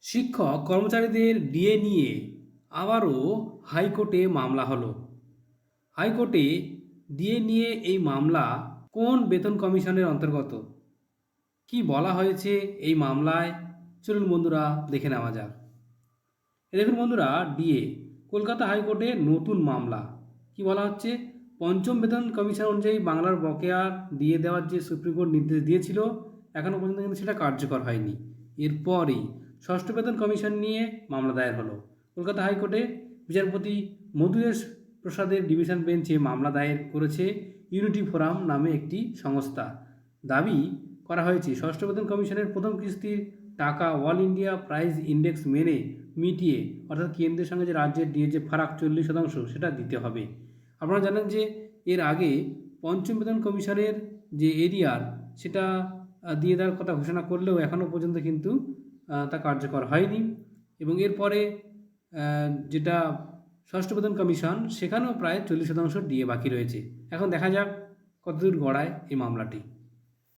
শিক্ষক কর্মচারীদের ডিএ নিয়ে আবারও হাইকোর্টে মামলা হলো। হাইকোর্টে ডিএ নিয়ে এই মামলা কোন বেতন কমিশনের অন্তর্গত, কি বলা হয়েছে এই মামলায়, চলুন বন্ধুরা দেখে নেওয়া যাক। দেখুন বন্ধুরা, ডিএ কলকাতা হাইকোর্টে নতুন মামলা। কি বলা হচ্ছে, পঞ্চম বেতন কমিশন অনুযায়ী বাংলার বকেয়া দিয়ে দেওয়ার যে সুপ্রিম কোর্ট নির্দেশ দিয়েছিল, এখনও পর্যন্ত কিন্তু সেটা কার্যকর হয়নি। এরপরই ষষ্ঠ বেতন কমিশন নিয়ে মামলা দায়ের হলো। কলকাতা হাইকোর্টে বিচারপতি মধুয়েশ প্রসাদের ডিভিশন বেঞ্চে মামলা দায়ের করেছে ইউনিটি ফোরাম নামে একটি সংস্থা। দাবি করা হয়েছে ষষ্ঠ বেতন কমিশনের প্রথম কিস্তির টাকা অল ইন্ডিয়া প্রাইস ইন্ডেক্স মেনে মিটিয়ে, অর্থাৎ কেন্দ্রের সঙ্গে যে রাজ্যের ডিএ যে ফারাক 40% সেটা দিতে হবে। আপনারা জানেন যে এর আগে পঞ্চম বেতন কমিশনের যে এরিয়ার সেটা দিয়ে দেওয়ার কথা ঘোষণা করলেও এখনও পর্যন্ত কিন্তু তা কার্যকর হয়নি। এবং এরপরে যেটা ষষ্ঠ বেতন কমিশন, সেখানেও প্রায় 40% ডিএ বাকি রয়েছে। এখন দেখা যাক কতদূর গড়ায় এই মামলাটি।